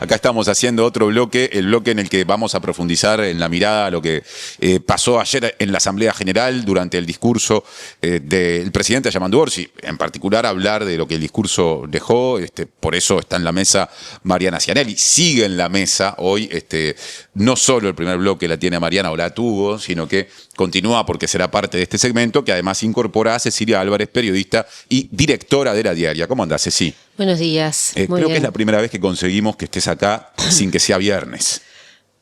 Acá estamos haciendo otro bloque, el bloque en el que vamos a profundizar en la mirada a lo que pasó ayer en la Asamblea General durante el discurso del presidente Yamandu Orsi. En particular hablar de lo que el discurso dejó, por eso está en la mesa Mariana Cianelli. Sigue en la mesa hoy, no solo el primer bloque la tiene Mariana o la tuvo, sino que continúa porque será parte de este segmento, que además incorpora a Cecilia Álvarez, periodista y directora de La Diaria. ¿Cómo andás, Ceci? Buenos días. Muy creo bien. que es la primera vez que conseguimos que estés acá sin que sea viernes.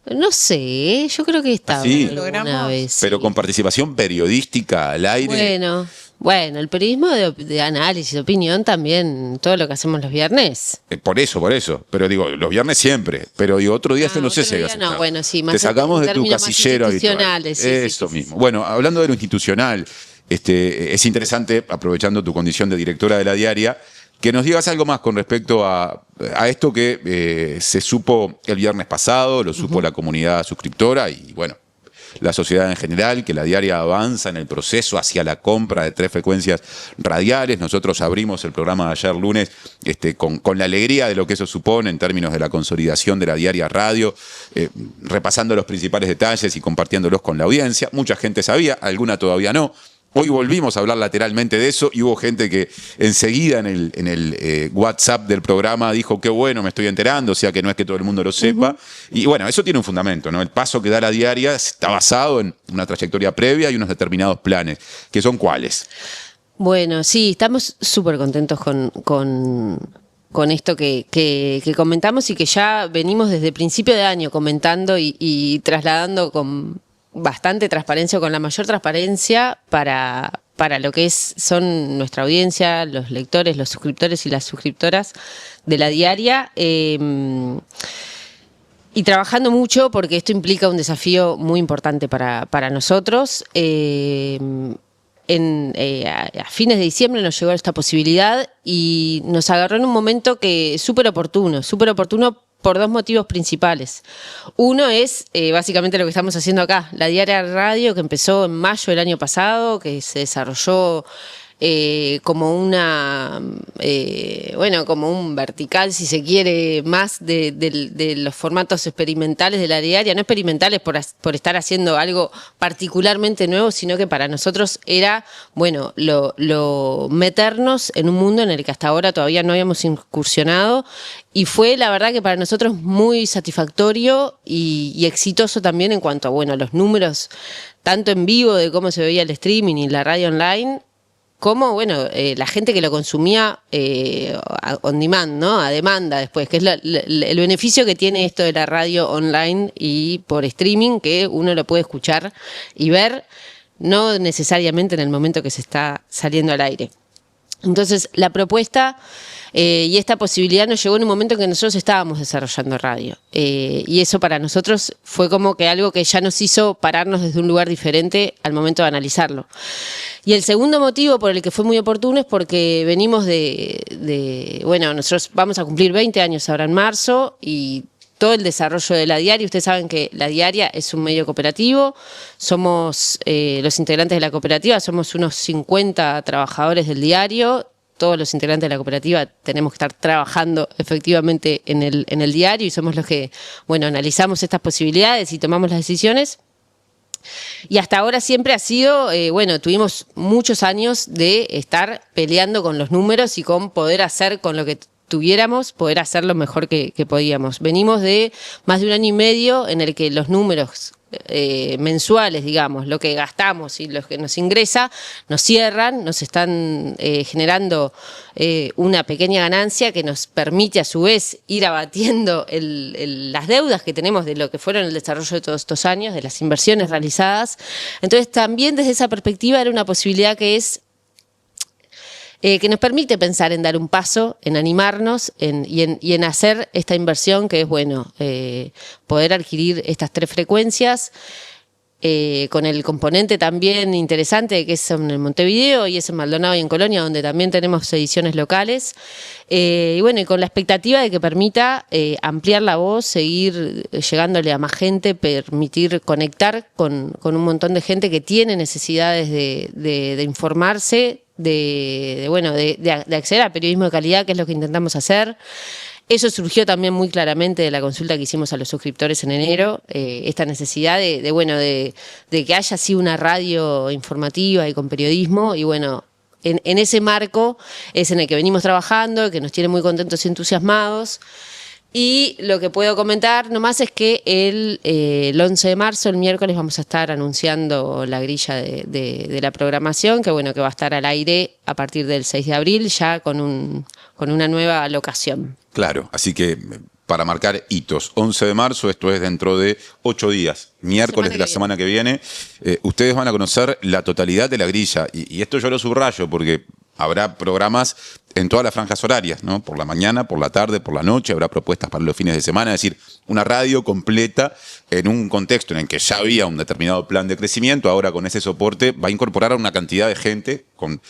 No sé, yo creo que estaba ¿Sí? alguna vez. Pero con participación periodística al aire. Bueno, el periodismo de análisis, de opinión también, todo lo que hacemos los viernes. Por eso. Pero digo, los viernes siempre. Pero digo, otro día yo no sé si hagas. No, bueno, sí, más te sacamos en de tu términos casillero más habitual. institucionales, sí, Eso sí. mismo. Bueno, hablando de lo institucional, es interesante, aprovechando tu condición de directora de La Diaria, que nos digas algo más con respecto a esto que se supo el viernes pasado, lo supo la comunidad suscriptora y, bueno, la sociedad en general, que La Diaria avanza en el proceso hacia la compra de 3 frecuencias radiales. Nosotros abrimos el programa de ayer lunes con la alegría de lo que eso supone en términos de la consolidación de La Diaria Radio, repasando los principales detalles y compartiéndolos con la audiencia. Mucha gente sabía, alguna todavía no. Hoy volvimos a hablar lateralmente de eso y hubo gente que enseguida en el WhatsApp del programa dijo qué bueno, me estoy enterando, o sea que no es que todo el mundo lo sepa. Y bueno, eso tiene un fundamento, ¿no? El paso que da La Diaria está basado en una trayectoria previa y unos determinados planes. ¿Que son cuáles? Bueno, sí, estamos súper contentos con esto que comentamos y que ya venimos desde principio de año comentando y trasladando con bastante transparencia, con la mayor transparencia para lo que son nuestra audiencia, los lectores, los suscriptores y las suscriptoras de La Diaria. Y trabajando mucho porque esto implica un desafío muy importante para nosotros. A fines de diciembre nos llegó esta posibilidad y nos agarró en un momento que súper oportuno por 2 motivos principales. Uno es básicamente lo que estamos haciendo acá, La Diaria Radio, que empezó en mayo del año pasado, que se desarrolló como como un vertical, si se quiere, más de los formatos experimentales de La Diaria, no experimentales por estar haciendo algo particularmente nuevo, sino que para nosotros era, lo meternos en un mundo en el que hasta ahora todavía no habíamos incursionado, y fue la verdad que para nosotros muy satisfactorio y exitoso también en cuanto a, los números, tanto en vivo de cómo se veía el streaming y la radio online, como, la gente que lo consumía on demand, ¿no? A demanda después, que es el beneficio que tiene esto de la radio online y por streaming, que uno lo puede escuchar y ver, no necesariamente en el momento que se está saliendo al aire. Entonces, la propuesta y esta posibilidad nos llegó en un momento en que nosotros estábamos desarrollando radio. Y eso para nosotros fue como que algo que ya nos hizo pararnos desde un lugar diferente al momento de analizarlo. Y el segundo motivo por el que fue muy oportuno es porque venimos nosotros vamos a cumplir 20 años ahora en marzo y todo el desarrollo de La Diaria. Ustedes saben que La Diaria es un medio cooperativo, somos los integrantes de la cooperativa, somos unos 50 trabajadores del diario. Todos los integrantes de la cooperativa tenemos que estar trabajando efectivamente en el diario y somos los que, analizamos estas posibilidades y tomamos las decisiones. Y hasta ahora siempre ha sido, tuvimos muchos años de estar peleando con los números y con poder hacer con lo que tuviéramos, poder hacer lo mejor que podíamos. Venimos de más de 1 año y medio en el que los números mensuales, digamos, lo que gastamos y lo que nos ingresa, nos cierran, nos están generando una pequeña ganancia que nos permite a su vez ir abatiendo las deudas que tenemos de lo que fueron el desarrollo de todos estos años, de las inversiones realizadas. Entonces también desde esa perspectiva era una posibilidad que nos permite pensar en dar un paso, en animarnos y en hacer esta inversión que es, poder adquirir estas 3 frecuencias, con el componente también interesante que es en Montevideo y es en Maldonado y en Colonia, donde también tenemos ediciones locales, y con la expectativa de que permita ampliar la voz, seguir llegándole a más gente, permitir conectar con un montón de gente que tiene necesidades de informarse, de acceder a periodismo de calidad, que es lo que intentamos hacer. Eso surgió también muy claramente de la consulta que hicimos a los suscriptores en enero, esta necesidad de que haya así una radio informativa y con periodismo, y bueno, en ese marco es en el que venimos trabajando, que nos tiene muy contentos y entusiasmados. Y lo que puedo comentar nomás es que el 11 de marzo, el miércoles, vamos a estar anunciando la grilla de la programación, que bueno, que va a estar al aire a partir del 6 de abril, ya con una nueva locación. Claro, así que para marcar hitos, 11 de marzo, esto es dentro de 8 días, miércoles de la semana que viene, ustedes van a conocer la totalidad de la grilla. Y esto yo lo subrayo porque habrá programas en todas las franjas horarias, ¿no? Por la mañana, por la tarde, por la noche, habrá propuestas para los fines de semana, es decir, una radio completa en un contexto en el que ya había un determinado plan de crecimiento, ahora con ese soporte va a incorporar a una cantidad de gente con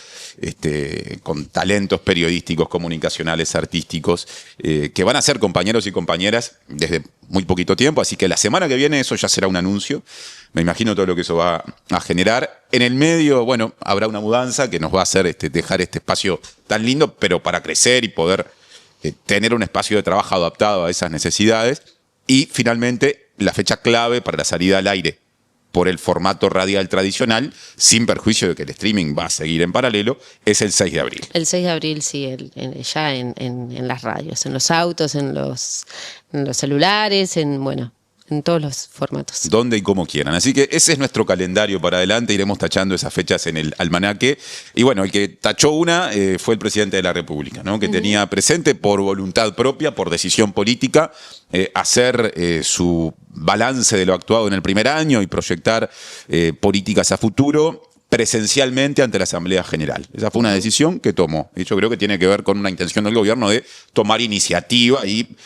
talentos periodísticos, comunicacionales, artísticos, que van a ser compañeros y compañeras desde muy poquito tiempo, así que la semana que viene eso ya será un anuncio. Me imagino todo lo que eso va a generar. En el medio, bueno, habrá una mudanza que nos va a hacer dejar este espacio tan lindo, pero para crecer y poder tener un espacio de trabajo adaptado a esas necesidades. Y finalmente, la fecha clave para la salida al aire por el formato radial tradicional, sin perjuicio de que el streaming va a seguir en paralelo, es el 6 de abril. El 6 de abril, sí, ya en las radios, en los autos, en los celulares, en todos los formatos. Donde y como quieran. Así que ese es nuestro calendario para adelante. Iremos tachando esas fechas en el almanaque. Y bueno, el que tachó una fue el presidente de la República, ¿no? Que tenía presente por voluntad propia, por decisión política, hacer su balance de lo actuado en el primer año y proyectar políticas a futuro presencialmente ante la Asamblea General. Esa fue una decisión que tomó. Y yo creo que tiene que ver con una intención del gobierno de tomar iniciativa y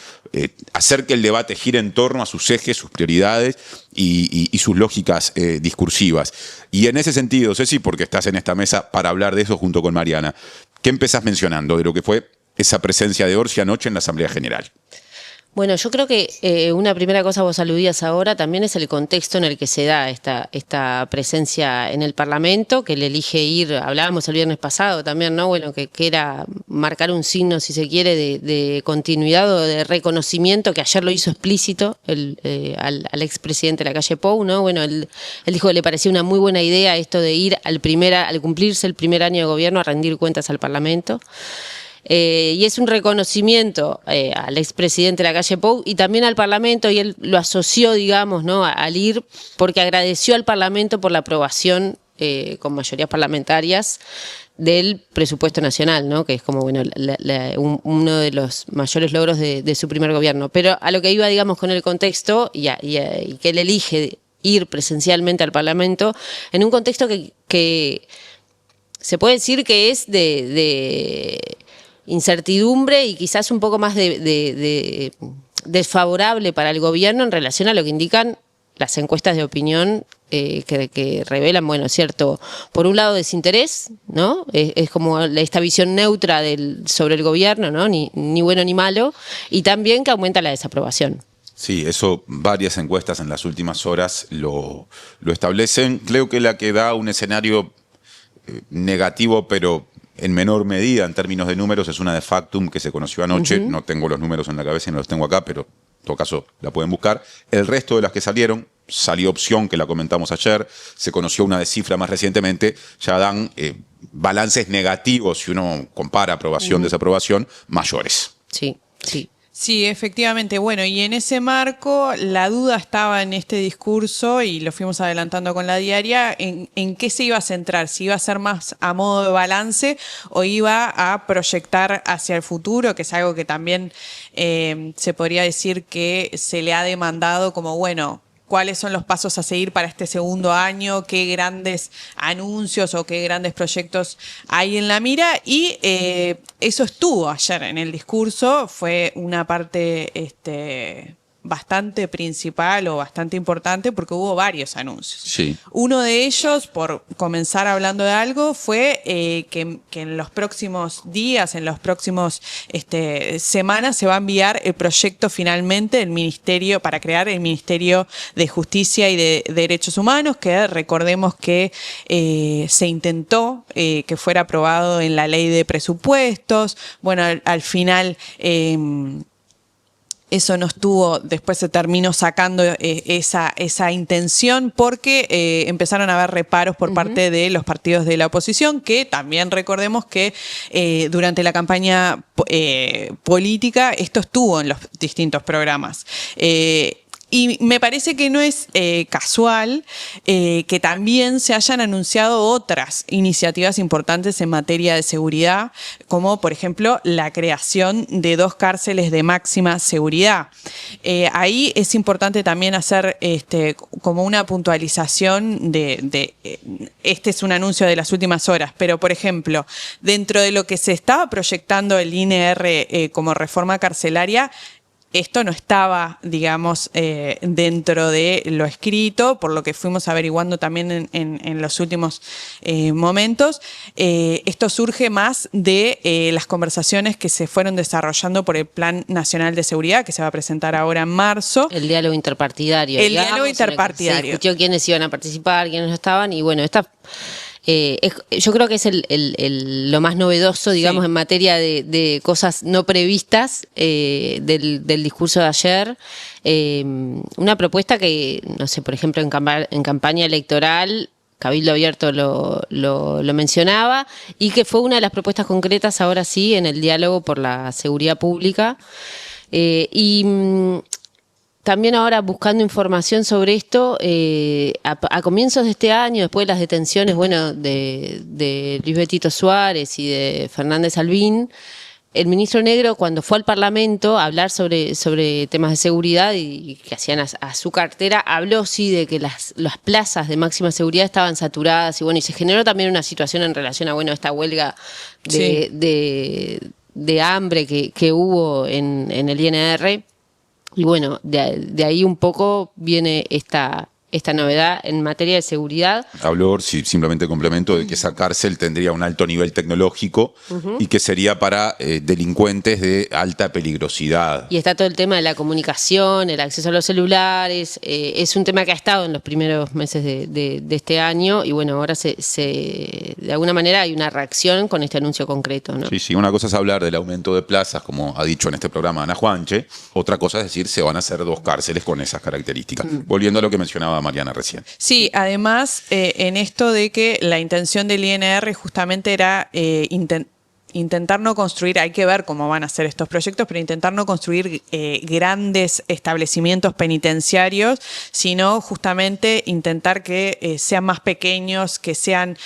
hacer que el debate gire en torno a sus ejes, sus prioridades y sus lógicas discursivas. Y en ese sentido, Ceci, porque estás en esta mesa para hablar de eso junto con Mariana, ¿qué empezás mencionando de lo que fue esa presencia de Orsi anoche en la Asamblea General? Bueno, yo creo que una primera cosa vos aludías ahora también es el contexto en el que se da esta presencia en el Parlamento, que le elige ir, hablábamos el viernes pasado también, ¿no? Bueno, que era marcar un signo, si se quiere, de continuidad o de reconocimiento, que ayer lo hizo explícito al expresidente de la calle Pou, ¿no? Bueno, él dijo que le parecía una muy buena idea esto de ir al cumplirse el primer año de gobierno a rendir cuentas al Parlamento. Y es un reconocimiento al expresidente de la calle Pou y también al Parlamento, y él lo asoció, digamos, ¿no? al ir, porque agradeció al Parlamento por la aprobación con mayorías parlamentarias del presupuesto nacional, ¿no? Que es como bueno uno de los mayores logros de su primer gobierno. Pero a lo que iba, digamos, con el contexto y que él elige ir presencialmente al Parlamento en un contexto que se puede decir que es de incertidumbre y quizás un poco más desfavorable para el gobierno en relación a lo que indican las encuestas de opinión que revelan, bueno, cierto, por un lado desinterés, ¿no? Es como esta visión neutra sobre el gobierno, ¿no? Ni bueno ni malo, y también que aumenta la desaprobación. Sí, eso varias encuestas en las últimas horas lo establecen. Creo que la que da un escenario negativo, pero en menor medida en términos de números, es una de Factum que se conoció anoche. No tengo los números en la cabeza y no los tengo acá, pero en todo caso la pueden buscar. El resto de las que salieron, salió Opción, que la comentamos ayer, se conoció una de Cifra más recientemente, ya dan balances negativos, si uno compara aprobación, desaprobación, mayores. Sí, sí. Sí, efectivamente. Bueno, y en ese marco la duda estaba en este discurso, y lo fuimos adelantando con la diaria, en qué se iba a centrar, si iba a ser más a modo de balance o iba a proyectar hacia el futuro, que es algo que también se podría decir que se le ha demandado como, bueno, cuáles son los pasos a seguir para este segundo año, qué grandes anuncios o qué grandes proyectos hay en la mira. Y eso estuvo ayer en el discurso, fue una parte bastante principal o bastante importante porque hubo varios anuncios. Sí. Uno de ellos, por comenzar hablando de algo, fue que en los próximos días, en los próximos semanas, se va a enviar el proyecto finalmente del Ministerio, para crear el Ministerio de Justicia y de Derechos Humanos, que recordemos que se intentó que fuera aprobado en la ley de presupuestos. Bueno, al final Eso no estuvo, después se terminó sacando esa intención porque empezaron a haber reparos por parte de los partidos de la oposición, que también recordemos que durante la campaña política esto estuvo en los distintos programas. Y me parece que no es casual que también se hayan anunciado otras iniciativas importantes en materia de seguridad, como por ejemplo la creación de 2 cárceles de máxima seguridad. Ahí es importante también hacer como una puntualización este es un anuncio de las últimas horas, pero por ejemplo, dentro de lo que se estaba proyectando el INR como reforma carcelaria, esto no estaba, digamos, dentro de lo escrito, por lo que fuimos averiguando también en los últimos momentos. Esto surge más de las conversaciones que se fueron desarrollando por el Plan Nacional de Seguridad, que se va a presentar ahora en marzo. El diálogo interpartidario. El diálogo interpartidario. Se discutió quiénes iban a participar, quiénes no estaban, y bueno, yo creo que es lo más novedoso, digamos, en materia de cosas no previstas del discurso de ayer. Una propuesta que, no sé, por ejemplo, en campaña electoral, Cabildo Abierto lo mencionaba, y que fue una de las propuestas concretas ahora sí en el diálogo por la seguridad pública. También ahora buscando información sobre esto, a comienzos de este año, después de las detenciones, bueno, de Luis Betito Suárez y de Fernández Albín, el ministro Negro, cuando fue al Parlamento a hablar sobre temas de seguridad y que hacían a su cartera, habló sí de que las plazas de máxima seguridad estaban saturadas, y bueno, y se generó también una situación en relación a, bueno, esta huelga de hambre que hubo en el INR. Y bueno, de ahí un poco viene esta novedad en materia de seguridad. Habló, simplemente complemento, de que esa cárcel tendría un alto nivel tecnológico y que sería para delincuentes de alta peligrosidad. Y está todo el tema de la comunicación, el acceso a los celulares. Es un tema que ha estado en los primeros meses de este año, y bueno, ahora de alguna manera hay una reacción con este anuncio concreto, ¿no? Sí, una cosa es hablar del aumento de plazas, como ha dicho en este programa Ana Juanche, otra cosa es decir, se van a hacer 2 cárceles con esas características. Volviendo a lo que mencionaba Mariana recién. Sí, además, en esto de que la intención del INR justamente era intentar no construir, hay que ver cómo van a ser estos proyectos, pero intentar no construir grandes establecimientos penitenciarios, sino justamente intentar que sean más pequeños, que sean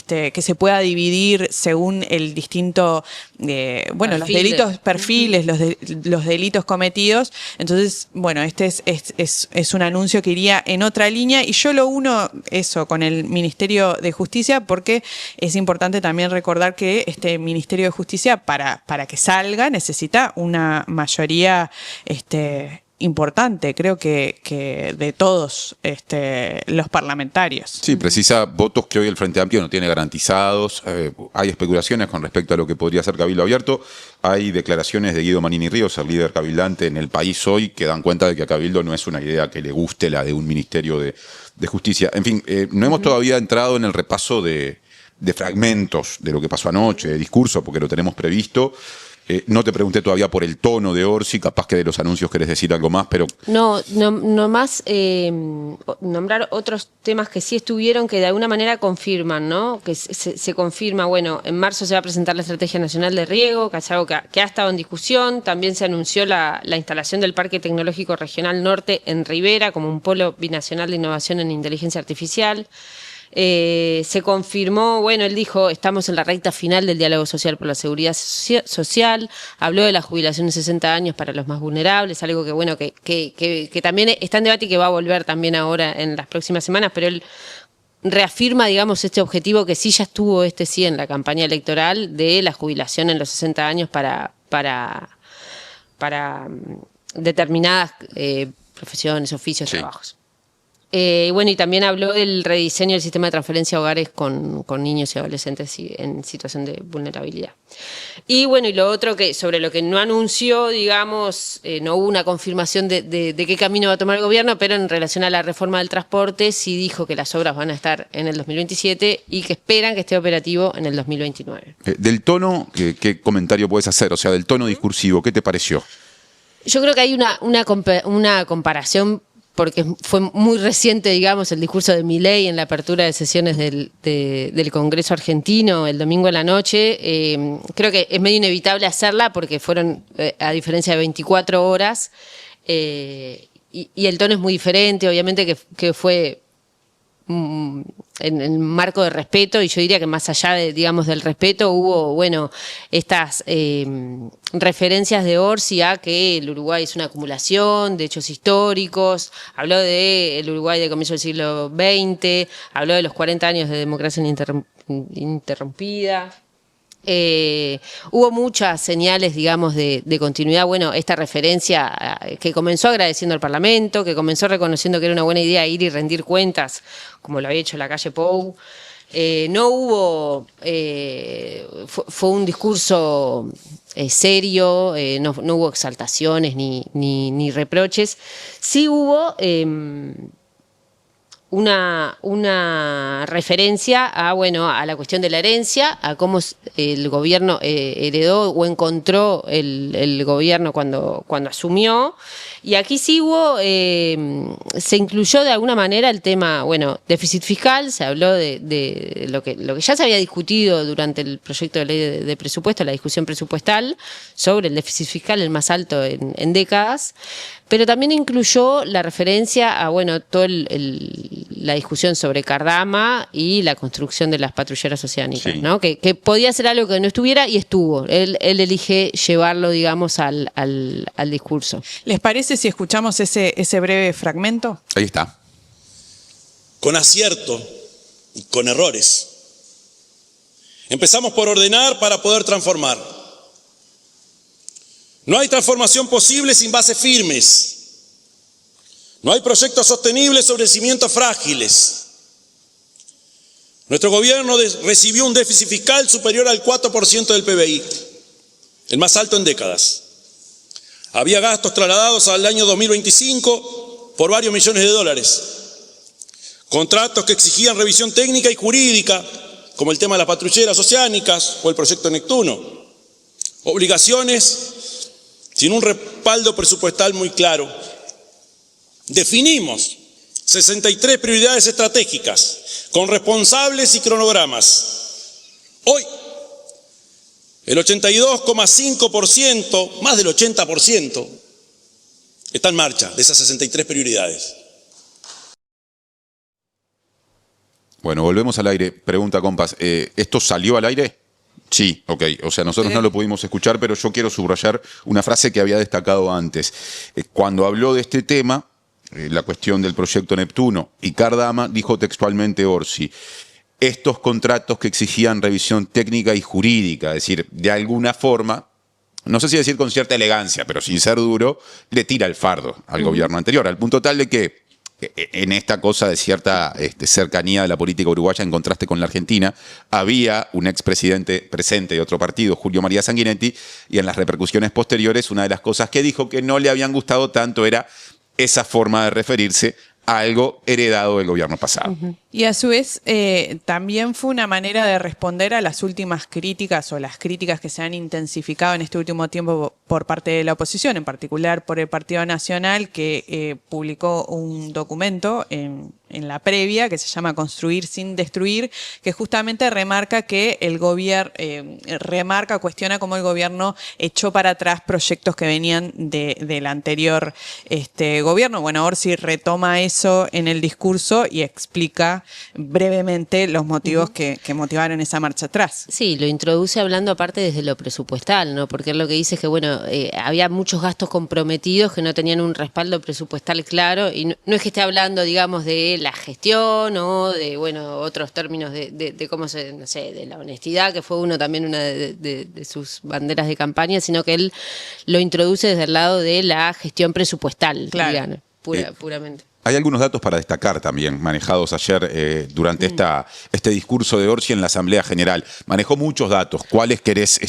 que se pueda dividir según el distinto, los delitos, perfiles, los delitos cometidos. Entonces, bueno, este es un anuncio que iría en otra línea, y yo lo uno eso con el Ministerio de Justicia, porque es importante también recordar que este Ministerio de Justicia para que salga necesita una mayoría importante, creo que de todos los parlamentarios. Sí, precisa votos que hoy el Frente Amplio no tiene garantizados. Hay especulaciones con respecto a lo que podría ser Cabildo Abierto. Hay declaraciones de Guido Manini Ríos, el líder cabildante en El País hoy, que dan cuenta de que a Cabildo no es una idea que le guste la de un Ministerio de Justicia. En fin, no hemos todavía entrado en el repaso de fragmentos de lo que pasó anoche, de discurso, porque lo tenemos previsto. No te pregunté todavía por el tono de Orsi, capaz que de los anuncios querés decir algo más, pero... No más nombrar otros temas que sí estuvieron, que de alguna manera confirman, ¿no? Que se confirma, bueno, en marzo se va a presentar la Estrategia Nacional de Riego, que es algo que ha estado en discusión. También se anunció la instalación del Parque Tecnológico Regional Norte en Rivera, como un polo binacional de innovación en inteligencia artificial. Se confirmó, bueno, él dijo, estamos en la recta final del diálogo social por la seguridad social, habló de la jubilación de 60 años para los más vulnerables, algo que bueno, que también está en debate y que va a volver también ahora en las próximas semanas, pero él reafirma, digamos, este objetivo que sí ya estuvo en la campaña electoral, de la jubilación en los 60 años para determinadas profesiones, oficios, trabajos. Bueno, y también habló del rediseño del sistema de transferencia a hogares con niños y adolescentes en situación de vulnerabilidad. Y bueno, y lo otro, que sobre lo que no anunció, digamos, no hubo una confirmación de qué camino va a tomar el gobierno, pero en relación a la reforma del transporte sí dijo que las obras van a estar en el 2027 y que esperan que esté operativo en el 2029. Del tono, ¿qué comentario puedes hacer? O sea, del tono discursivo, ¿qué te pareció? Yo creo que hay una comparación, porque fue muy reciente, digamos, el discurso de Milei en la apertura de sesiones del Congreso argentino el domingo en la noche. Creo que es medio inevitable hacerla porque fueron, a diferencia de 24 horas, y el tono es muy diferente, obviamente que fue en el marco de respeto, y yo diría que más allá de, digamos, del respeto, hubo, bueno, estas referencias de Orsi a que el Uruguay es una acumulación de hechos históricos, habló del Uruguay del comienzo del siglo XX, habló de los 40 años de democracia ininterrumpida. Hubo muchas señales, digamos, de continuidad. Bueno, esta referencia que comenzó agradeciendo al Parlamento, que comenzó reconociendo que era una buena idea ir y rendir cuentas, como lo había hecho la calle Pou. No hubo, fue un discurso serio, no hubo exaltaciones ni reproches. Sí hubo una referencia a la cuestión de la herencia, a cómo el gobierno heredó o encontró el gobierno cuando asumió. Y aquí sí hubo, se incluyó de alguna manera el tema, déficit fiscal. Se habló de lo que ya se había discutido durante el proyecto de ley de presupuesto, la discusión presupuestal, sobre el déficit fiscal, el más alto en décadas. Pero también incluyó la referencia a, toda la discusión sobre Cardama y la construcción de las patrulleras oceánicas, sí, ¿no? Que podía ser algo que no estuviera, y estuvo. Él elige llevarlo, digamos, al discurso. ¿Les parece si escuchamos ese breve fragmento? Ahí está. Con acierto y con errores. Empezamos por ordenar para poder transformar. No hay transformación posible sin bases firmes. No hay proyectos sostenibles sobre cimientos frágiles. Nuestro gobierno recibió un déficit fiscal superior al 4% del PBI, el más alto en décadas. Había gastos trasladados al año 2025 por varios millones de dólares. Contratos que exigían revisión técnica y jurídica, como el tema de las patrulleras oceánicas o el proyecto Neptuno. Obligaciones sin un respaldo presupuestal muy claro. Definimos 63 prioridades estratégicas con responsables y cronogramas. Hoy, el 82,5%, más del 80%, está en marcha de esas 63 prioridades. Bueno, volvemos al aire. Pregunta, compas, ¿esto salió al aire? Sí, ok. O sea, nosotros no lo pudimos escuchar, pero yo quiero subrayar una frase que había destacado antes. Cuando habló de este tema, la cuestión del proyecto Neptuno y Cardama, dijo textualmente Orsi: estos contratos que exigían revisión técnica y jurídica, es decir, de alguna forma, no sé si decir con cierta elegancia, pero sin ser duro, le tira el fardo al gobierno anterior, al punto tal de que en esta cosa de cierta cercanía de la política uruguaya en contraste con la Argentina, había un expresidente presente de otro partido, Julio María Sanguinetti, y en las repercusiones posteriores una de las cosas que dijo que no le habían gustado tanto era esa forma de referirse a algo heredado del gobierno pasado. Y a su vez también fue una manera de responder a las últimas críticas o las críticas que se han intensificado en este último tiempo por parte de la oposición, en particular por el Partido Nacional, que publicó un documento en la previa que se llama Construir sin destruir, que justamente remarca que el gobierno, cuestiona cómo el gobierno echó para atrás proyectos que venían del anterior gobierno. Bueno, Orsi retoma eso en el discurso y explica brevemente los motivos que motivaron esa marcha atrás. Sí, lo introduce hablando aparte desde lo presupuestal, ¿no? Porque él lo que dice es que, había muchos gastos comprometidos que no tenían un respaldo presupuestal claro, y no es que esté hablando, digamos, de la gestión o de, otros términos de cómo se, no sé, de la honestidad, que fue una de sus banderas de campaña, sino que él lo introduce desde el lado de la gestión presupuestal, claro, digamos, puramente. Hay algunos datos para destacar también, manejados ayer durante este discurso de Orsi en la Asamblea General. Manejó muchos datos. ¿Cuáles querés,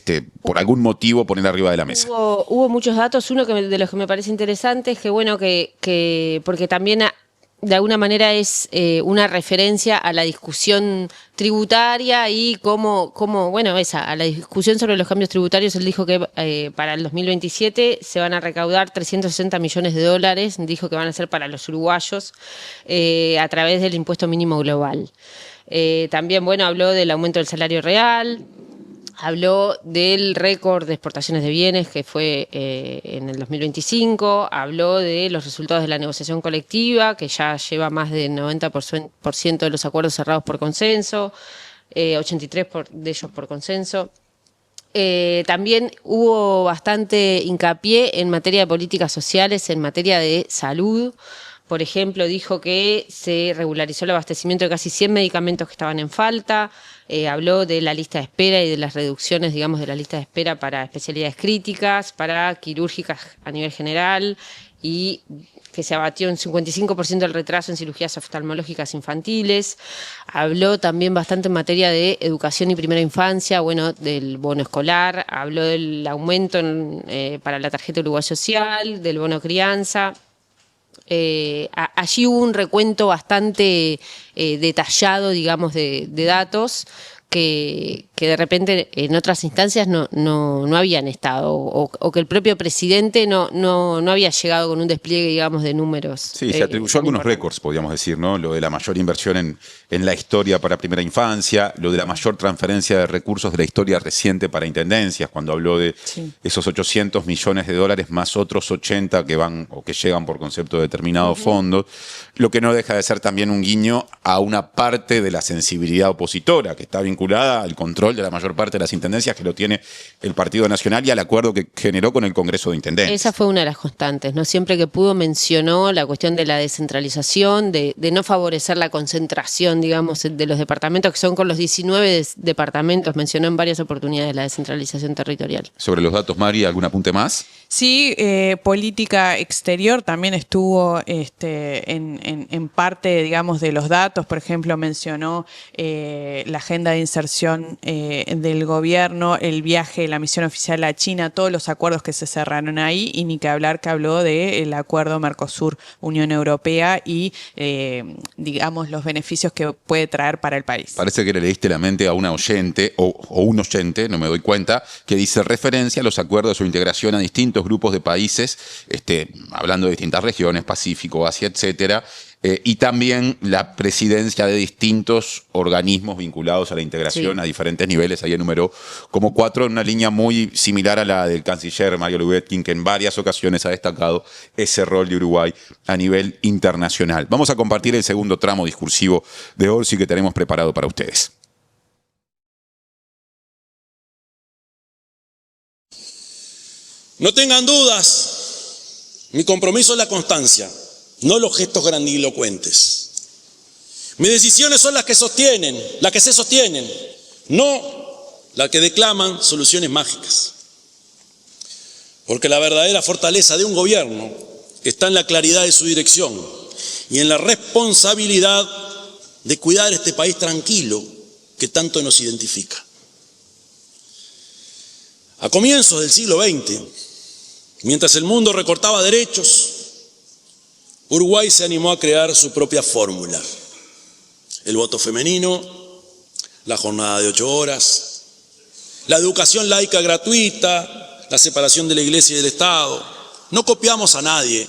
por algún motivo, poner arriba de la mesa? Hubo muchos datos. Uno de los que me parece interesante es que, porque también de alguna manera es una referencia a la discusión tributaria y a la discusión sobre los cambios tributarios. Él dijo que para el 2027 se van a recaudar 360 millones de dólares, dijo que van a ser para los uruguayos a través del impuesto mínimo global. También, habló del aumento del salario real. Habló del récord de exportaciones de bienes que fue en el 2025, habló de los resultados de la negociación colectiva, que ya lleva más del 90% de los acuerdos cerrados por consenso, 83 de ellos por consenso. También hubo bastante hincapié en materia de políticas sociales, en materia de salud. Por ejemplo, dijo que se regularizó el abastecimiento de casi 100 medicamentos que estaban en falta. Habló de la lista de espera y de las reducciones, de la lista de espera para especialidades críticas, para quirúrgicas a nivel general, y que se abatió un 55% el retraso en cirugías oftalmológicas infantiles. Habló también bastante en materia de educación y primera infancia, del bono escolar. Habló del aumento para la tarjeta Uruguay Social, del bono crianza. Allí hubo un recuento bastante detallado, de datos que de repente en otras instancias no habían estado, o que el propio presidente no había llegado con un despliegue, de números. Sí, se atribuyó algunos récords, podríamos decir, ¿no? Lo de la mayor inversión en la historia para primera infancia, lo de la mayor transferencia de recursos de la historia reciente para intendencias, cuando habló de esos 800 millones de dólares más otros 80 que van o que llegan por concepto de determinados fondos, lo que no deja de ser también un guiño a una parte de la sensibilidad opositora que está vinculada al control de la mayor parte de las intendencias que lo tiene el Partido Nacional y al acuerdo que generó con el Congreso de Intendencias. Esa fue una de las constantes, ¿no? Siempre que pudo mencionó la cuestión de la descentralización, de no favorecer la concentración, de los departamentos, que son con los 19 departamentos, mencionó en varias oportunidades la descentralización territorial. Sobre los datos, Mari, ¿algún apunte más? Sí, política exterior también estuvo en parte, de los datos. Por ejemplo, mencionó la agenda de inserción del gobierno, el viaje, la misión oficial a China, todos los acuerdos que se cerraron ahí, y ni que hablar que habló del acuerdo Mercosur-Unión Europea y, los beneficios que puede traer para el país. Parece que le leíste la mente a una oyente, o un oyente, no me doy cuenta, que dice referencia a los acuerdos o integración a distintos grupos de países, hablando de distintas regiones, Pacífico, Asia, etcétera, y también la presidencia de distintos organismos vinculados a la integración a diferentes niveles. Ahí enumeró como 4 en una línea muy similar a la del canciller Mario Lubetkin, que en varias ocasiones ha destacado ese rol de Uruguay a nivel internacional. Vamos a compartir el segundo tramo discursivo de Orsi que tenemos preparado para ustedes. No tengan dudas, mi compromiso es la constancia, no los gestos grandilocuentes. Mis decisiones son las que sostienen, las que se sostienen, no las que declaman soluciones mágicas. Porque la verdadera fortaleza de un gobierno está en la claridad de su dirección y en la responsabilidad de cuidar este país tranquilo que tanto nos identifica. A comienzos del siglo XX, mientras el mundo recortaba derechos, Uruguay se animó a crear su propia fórmula. El voto femenino, la jornada de 8 horas, la educación laica gratuita, la separación de la Iglesia y del Estado. No copiamos a nadie.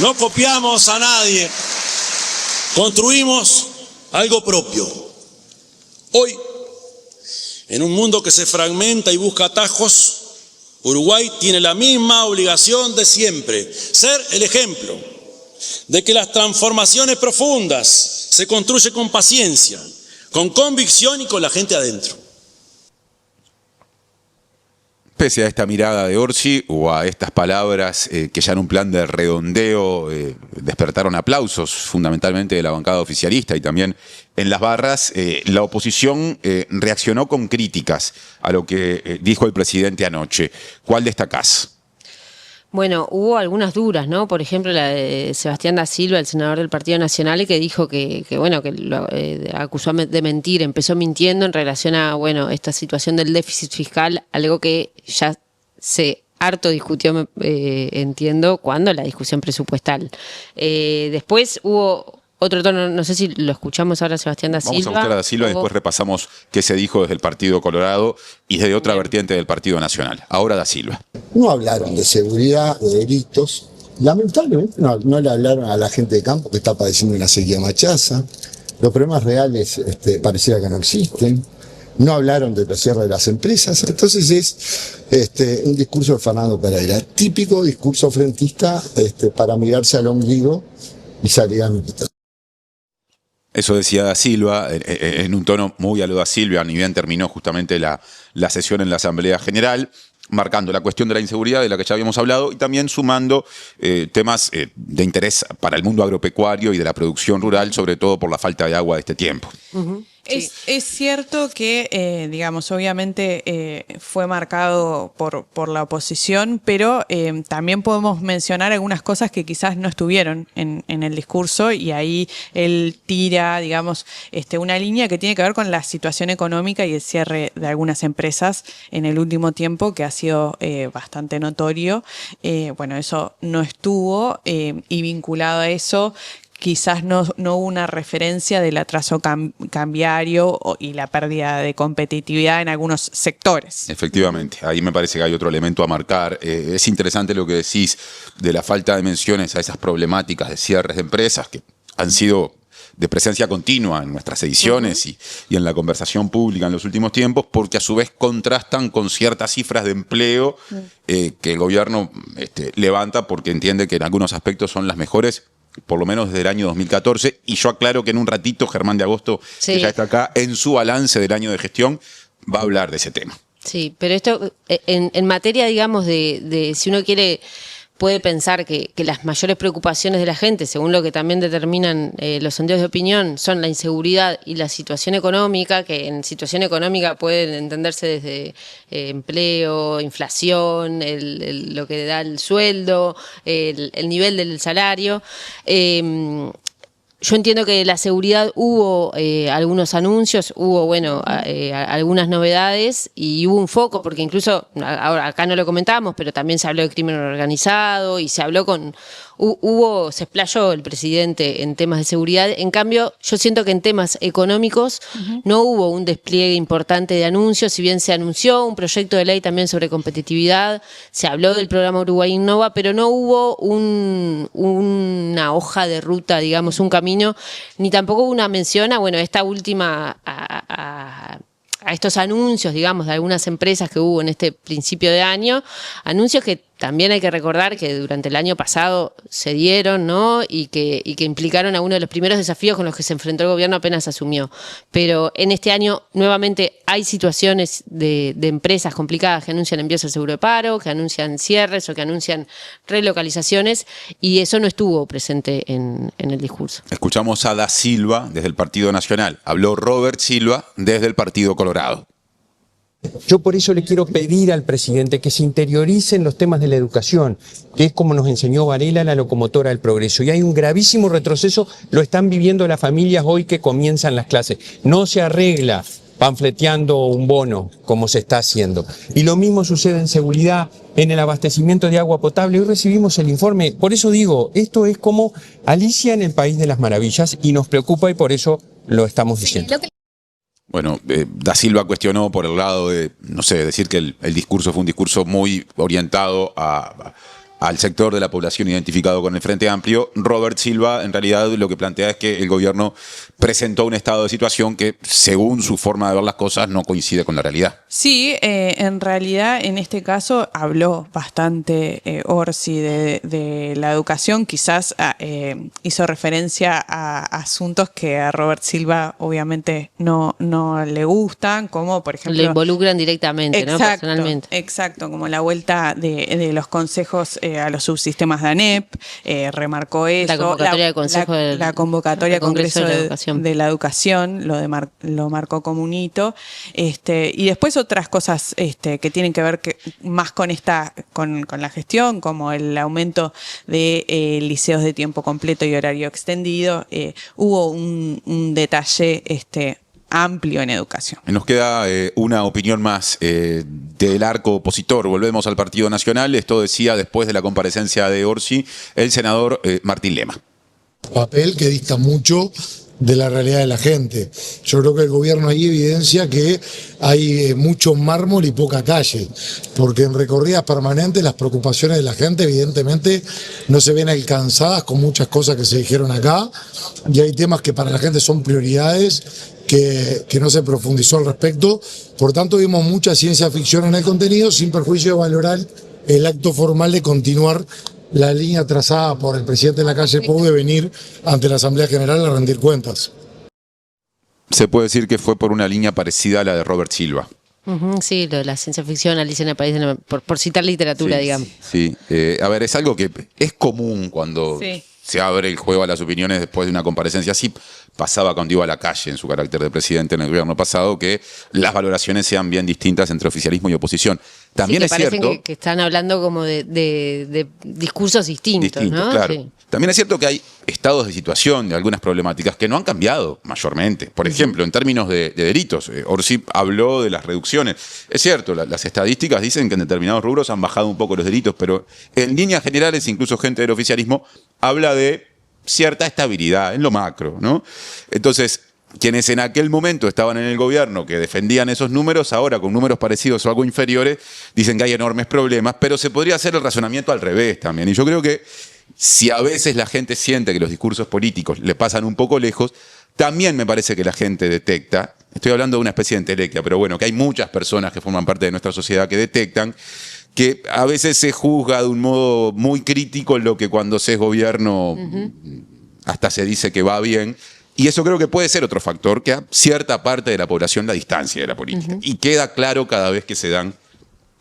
No copiamos a nadie. Construimos algo propio. Hoy, en un mundo que se fragmenta y busca atajos, Uruguay tiene la misma obligación de siempre: ser el ejemplo de que las transformaciones profundas se construyen con paciencia, con convicción y con la gente adentro. Pese a esta mirada de Orsi o a estas palabras que ya en un plan de redondeo despertaron aplausos fundamentalmente de la bancada oficialista y también en las barras, la oposición reaccionó con críticas a lo que dijo el presidente anoche. ¿Cuál destacás? Bueno, hubo algunas duras, ¿no? Por ejemplo, la de Sebastián da Silva, el senador del Partido Nacional, que dijo que bueno, que lo acusó de mentir, empezó mintiendo en relación a, bueno, esta situación del déficit fiscal, algo que ya se harto discutió, entiendo, cuando la discusión presupuestal. Después hubo otro tono, no sé si lo escuchamos ahora, Sebastián da Silva. Vamos a escuchar a da Silva y después repasamos qué se dijo desde el Partido Colorado y desde otra vertiente del Partido Nacional. Ahora da Silva. No hablaron de seguridad, de delitos. Lamentablemente no le hablaron a la gente de campo que está padeciendo una sequía machaza. Los problemas reales pareciera que no existen. No hablaron de los cierres de las empresas. Entonces es un discurso de Fernando Pereira. Típico discurso frentista para mirarse al ombligo y salir a militar. Eso decía da Silva, en un tono muy a lo da Silva, ni bien terminó justamente la sesión en la Asamblea General, marcando la cuestión de la inseguridad de la que ya habíamos hablado y también sumando temas de interés para el mundo agropecuario y de la producción rural, sobre todo por la falta de agua de este tiempo. Uh-huh. Sí. Es cierto que, digamos, obviamente fue marcado por la oposición, pero también podemos mencionar algunas cosas que quizás no estuvieron en el discurso y ahí él tira, digamos, una línea que tiene que ver con la situación económica y el cierre de algunas empresas en el último tiempo, que ha sido bastante notorio. Bueno, eso no estuvo y vinculado a eso, quizás no hubo una referencia del atraso cambiario y la pérdida de competitividad en algunos sectores. Efectivamente, ahí me parece que hay otro elemento a marcar. Es interesante lo que decís de la falta de menciones a esas problemáticas de cierres de empresas que han sido de presencia continua en nuestras ediciones y en la conversación pública en los últimos tiempos, porque a su vez contrastan con ciertas cifras de empleo que el gobierno levanta porque entiende que en algunos aspectos son las mejores, por lo menos desde el año 2014, y yo aclaro que en un ratito Germán de Agosto, que ya está acá, en su balance del año de gestión, va a hablar de ese tema. Sí, pero esto, en materia, digamos, de si uno quiere, puede pensar que las mayores preocupaciones de la gente, según lo que también determinan los sondeos de opinión, son la inseguridad y la situación económica, que en situación económica pueden entenderse desde empleo, inflación, lo que da el sueldo, el nivel del salario. Yo entiendo que la seguridad hubo algunos anuncios, hubo, bueno, algunas novedades y hubo un foco, porque incluso, ahora acá no lo comentábamos, pero también se habló de crimen organizado y se habló se explayó el presidente en temas de seguridad. En cambio, yo siento que en temas económicos no hubo un despliegue importante de anuncios, si bien se anunció un proyecto de ley también sobre competitividad, se habló del programa Uruguay Innova, pero no hubo una hoja de ruta, digamos, un camino, ni tampoco hubo una mención a, bueno, esta última, a estos anuncios, digamos, de algunas empresas que hubo en este principio de año, anuncios que también hay que recordar que durante el año pasado se dieron, ¿no? Y que implicaron a uno de los primeros desafíos con los que se enfrentó el gobierno apenas asumió. Pero en este año, nuevamente, hay situaciones de empresas complicadas que anuncian envíos al seguro de paro, que anuncian cierres o que anuncian relocalizaciones, y eso no estuvo presente en el discurso. Escuchamos a da Silva desde el Partido Nacional. Habló Robert Silva desde el Partido Colorado. Yo por eso le quiero pedir al presidente que se interiorice en los temas de la educación, que es como nos enseñó Varela, la locomotora del progreso. Y hay un gravísimo retroceso, lo están viviendo las familias hoy que comienzan las clases. No se arregla panfleteando un bono como se está haciendo. Y lo mismo sucede en seguridad, en el abastecimiento de agua potable. Hoy recibimos el informe, por eso digo, esto es como Alicia en el País de las Maravillas y nos preocupa y por eso lo estamos diciendo. Bueno, da Silva cuestionó por el lado de, no sé, decir que el discurso fue un discurso muy orientado al sector de la población identificado con el Frente Amplio. Robert Silva, en realidad, lo que plantea es que el gobierno presentó un estado de situación que, según su forma de ver las cosas, no coincide con la realidad. Sí, en realidad, en este caso, habló bastante Orsi de la educación. Quizás hizo referencia a asuntos que a Robert Silva, obviamente, no le gustan, como, por ejemplo... Lo involucran directamente, exacto, ¿no? Personalmente. Exacto, como la vuelta de los consejos a los subsistemas de ANEP, remarcó eso. La convocatoria del Consejo la convocatoria del Congreso de la Educación. De la Educación lo marcó como un hito. Y después otras cosas que tienen que ver más con la gestión, como el aumento de liceos de tiempo completo y horario extendido. Hubo un detalle amplio en educación. Nos queda una opinión más del arco opositor. Volvemos al Partido Nacional. Esto decía después de la comparecencia de Orsi el senador Martín Lema. Papel que dista mucho de la realidad de la gente. Yo creo que el gobierno ahí evidencia que hay mucho mármol y poca calle, porque en recorridas permanentes las preocupaciones de la gente evidentemente no se ven alcanzadas con muchas cosas que se dijeron acá, y hay temas que para la gente son prioridades que no se profundizó al respecto. Por tanto, vimos mucha ciencia ficción en el contenido, sin perjuicio de valorar el acto formal de continuar la línea trazada por el presidente de la calle Pou de venir ante la Asamblea General a rendir cuentas. Se puede decir que fue por una línea parecida a la de Robert Silva. Sí, lo de la ciencia ficción, Alicia en el País, por citar literatura, sí, digamos. Sí, a ver, es algo que es común cuando se abre el juego a las opiniones después de una comparecencia así. Pasaba cuando iba a la calle en su carácter de presidente en el gobierno pasado, que las valoraciones sean bien distintas entre oficialismo y oposición. También es cierto que están hablando como de discursos distintos, ¿no? Claro. Sí. También es cierto que hay estados de situación de algunas problemáticas que no han cambiado mayormente. Por ejemplo, en términos de delitos, Orsi habló de las reducciones. Es cierto, las estadísticas dicen que en determinados rubros han bajado un poco los delitos, pero en líneas generales, incluso gente del oficialismo habla de cierta estabilidad en lo macro, ¿no? Entonces, quienes en aquel momento estaban en el gobierno que defendían esos números, ahora con números parecidos o algo inferiores, dicen que hay enormes problemas, pero se podría hacer el razonamiento al revés también. Y yo creo que si a veces la gente siente que los discursos políticos le pasan un poco lejos, también me parece que la gente detecta, estoy hablando de una especie de entelequia, pero bueno, que hay muchas personas que forman parte de nuestra sociedad que detectan que a veces se juzga de un modo muy crítico lo que cuando se es gobierno hasta se dice que va bien. Y eso creo que puede ser otro factor que a cierta parte de la población la distancia de la política. Y queda claro cada vez que se dan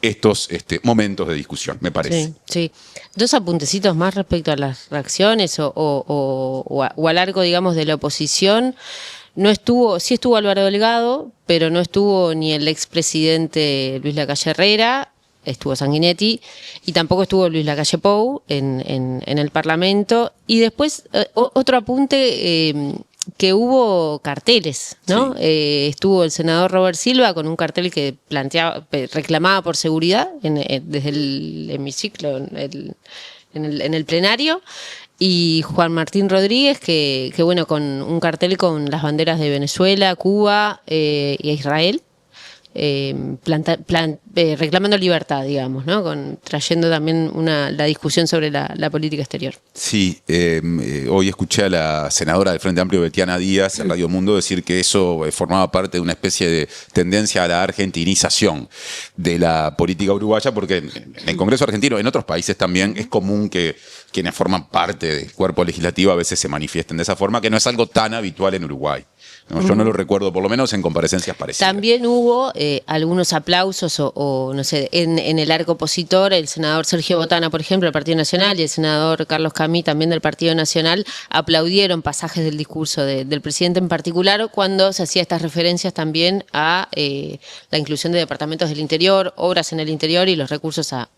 estos momentos de discusión, me parece. Sí. Dos apuntecitos más respecto a las reacciones o al arco, digamos, de la oposición. Sí estuvo Álvaro Delgado, pero no estuvo ni el expresidente Luis Lacalle Herrera, estuvo Sanguinetti, y tampoco estuvo Luis Lacalle Pou en el Parlamento. Y después, otro apunte, que hubo carteles, ¿no? Sí. Estuvo el senador Robert Silva con un cartel que reclamaba por seguridad desde el hemiciclo, en el plenario, y Juan Martín Rodríguez, que bueno, con un cartel con las banderas de Venezuela, Cuba y Israel, reclamando libertad, digamos, ¿no? Trayendo también la discusión sobre la política exterior. Sí, hoy escuché a la senadora del Frente Amplio, Betiana Díaz, en Radio Mundo, decir que eso formaba parte de una especie de tendencia a la argentinización de la política uruguaya, porque en el Congreso argentino, en otros países también, es común que quienes forman parte del cuerpo legislativo a veces se manifiesten de esa forma, que no es algo tan habitual en Uruguay. No, yo no lo recuerdo, por lo menos en comparecencias parecidas. También hubo algunos aplausos o no sé, en el arco opositor, el senador Sergio Botana, por ejemplo, del Partido Nacional, y el senador Carlos Camí, también del Partido Nacional, aplaudieron pasajes del discurso del presidente en particular, cuando se hacía estas referencias también a la inclusión de departamentos del interior, obras en el interior y los recursos a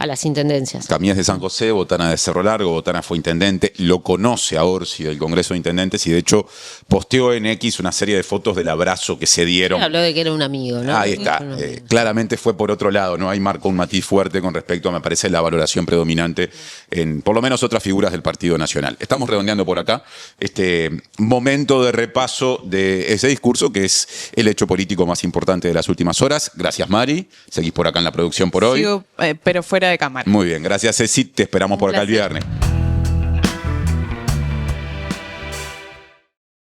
las intendencias. Camí es de San José, Botana de Cerro Largo, Botana fue intendente, lo conoce a Orsi del Congreso de Intendentes y de hecho posteó en X una serie de fotos del abrazo que se dieron. Sí, habló de que era un amigo, ¿no? Ahí está, claramente fue por otro lado, ¿no? Ahí marcó un matiz fuerte con respecto a, me parece, la valoración predominante en por lo menos otras figuras del Partido Nacional. Estamos redondeando por acá este momento de repaso de ese discurso que es el hecho político más importante de las últimas horas. Gracias, Mari. Seguís por acá en la producción por hoy. Sigo, pero fuera de cámara. Muy bien, gracias, Ceci. Te esperamos por acá el viernes.